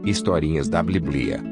Historinhas da Bíblia.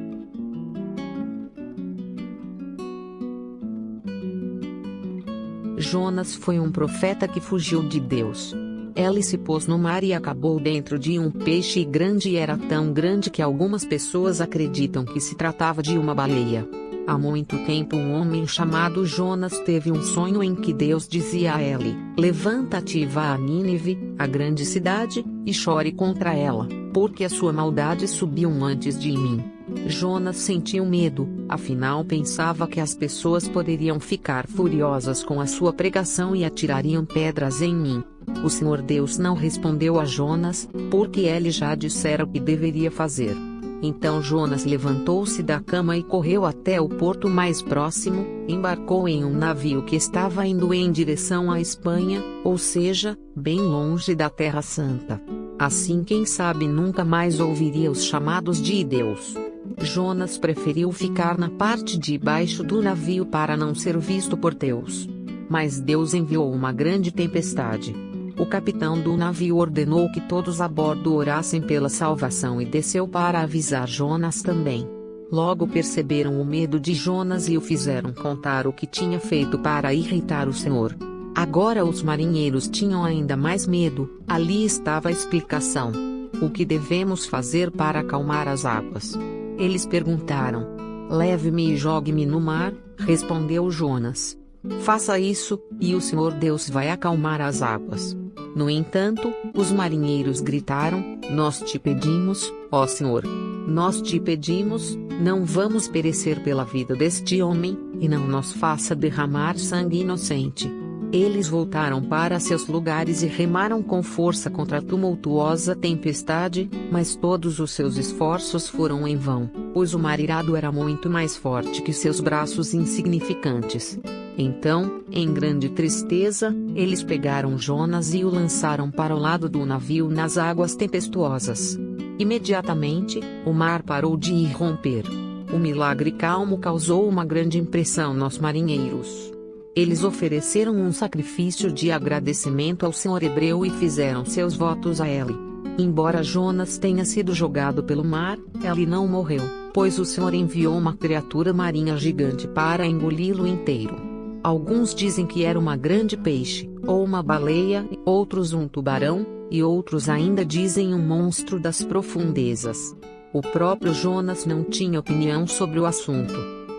Jonas foi um profeta que fugiu de Deus. Ele se pôs no mar e acabou dentro de um peixe grande, e era tão grande que algumas pessoas acreditam que se tratava de uma baleia. Há muito tempo um homem chamado Jonas teve um sonho em que Deus dizia a ele: levanta-te e vá a Nínive, a grande cidade, e chore contra ela, porque a sua maldade subiu antes de mim. Jonas sentiu medo, afinal pensava que as pessoas poderiam ficar furiosas com a sua pregação e atirariam pedras em mim. O Senhor Deus não respondeu a Jonas, porque ele já dissera o que deveria fazer. Então Jonas levantou-se da cama e correu até o porto mais próximo, embarcou em um navio que estava indo em direção à Espanha, ou seja, bem longe da Terra Santa. Assim, quem sabe nunca mais ouviria os chamados de Deus. Jonas preferiu ficar na parte de baixo do navio para não ser visto por Deus. Mas Deus enviou uma grande tempestade. O capitão do navio ordenou que todos a bordo orassem pela salvação e desceu para avisar Jonas também. Logo perceberam o medo de Jonas e o fizeram contar o que tinha feito para irritar o Senhor. Agora os marinheiros tinham ainda mais medo. Ali estava a explicação. O que devemos fazer para acalmar as águas? Eles perguntaram. Leve-me e jogue-me no mar, respondeu Jonas. Faça isso, e o Senhor Deus vai acalmar as águas. No entanto, os marinheiros gritaram: nós te pedimos, ó Senhor. Nós te pedimos, não vamos perecer pela vida deste homem, e não nos faça derramar sangue inocente. Eles voltaram para seus lugares e remaram com força contra a tumultuosa tempestade, mas todos os seus esforços foram em vão, pois o mar irado era muito mais forte que seus braços insignificantes. Então, em grande tristeza, eles pegaram Jonas e o lançaram para o lado do navio nas águas tempestuosas. Imediatamente, o mar parou de irromper. O milagre calmo causou uma grande impressão nos marinheiros. Eles ofereceram um sacrifício de agradecimento ao Senhor hebreu e fizeram seus votos a ele. Embora Jonas tenha sido jogado pelo mar, ele não morreu, pois o Senhor enviou uma criatura marinha gigante para engoli-lo inteiro. Alguns dizem que era uma grande peixe, ou uma baleia, outros um tubarão, e outros ainda dizem um monstro das profundezas. O próprio Jonas não tinha opinião sobre o assunto.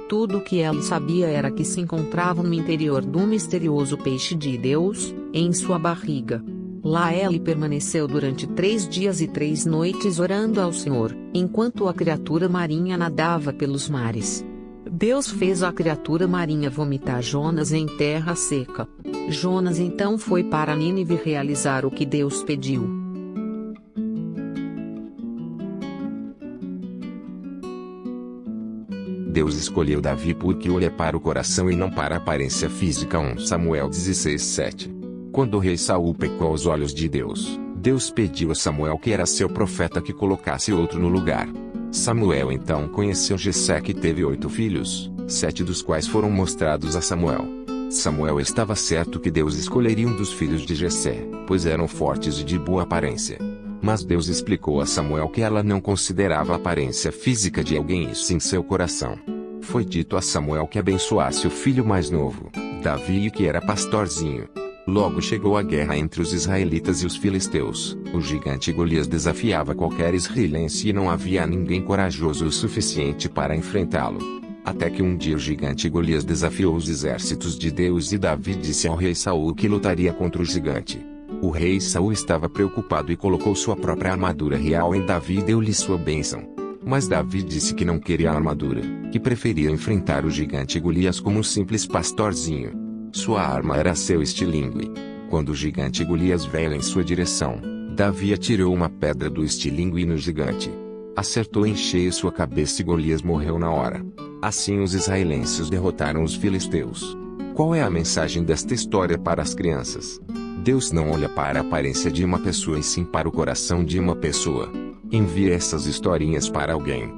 Tudo o que ele sabia era que se encontrava no interior do misterioso peixe de Deus, em sua barriga. Lá ele permaneceu durante 3 dias e 3 noites orando ao Senhor, enquanto a criatura marinha nadava pelos mares. Deus fez a criatura marinha vomitar Jonas em terra seca. Jonas então foi para Nínive realizar o que Deus pediu. Deus escolheu Davi porque olha para o coração e não para a aparência física. 1 Samuel 16:7. Quando o rei Saul pecou aos olhos de Deus, Deus pediu a Samuel, que era seu profeta, que colocasse outro no lugar. Samuel então conheceu Jessé, que teve 8 filhos, 7 dos quais foram mostrados a Samuel. Samuel estava certo que Deus escolheria um dos filhos de Jessé, pois eram fortes e de boa aparência. Mas Deus explicou a Samuel que ela não considerava a aparência física de alguém e sim seu coração. Foi dito a Samuel que abençoasse o filho mais novo, Davi, que era pastorzinho. Logo chegou a guerra entre os israelitas e os filisteus. O gigante Golias desafiava qualquer israelense e não havia ninguém corajoso o suficiente para enfrentá-lo. Até que um dia o gigante Golias desafiou os exércitos de Deus e Davi disse ao rei Saul que lutaria contra o gigante. O rei Saul estava preocupado e colocou sua própria armadura real em Davi e deu-lhe sua bênção. Mas Davi disse que não queria a armadura, que preferia enfrentar o gigante Golias como um simples pastorzinho. Sua arma era seu estilingue. Quando o gigante Golias veio em sua direção, Davi atirou uma pedra do estilingue no gigante. Acertou em cheio sua cabeça e Golias morreu na hora. Assim os israelenses derrotaram os filisteus. Qual é a mensagem desta história para as crianças? Deus não olha para a aparência de uma pessoa e sim para o coração de uma pessoa. Envie essas historinhas para alguém.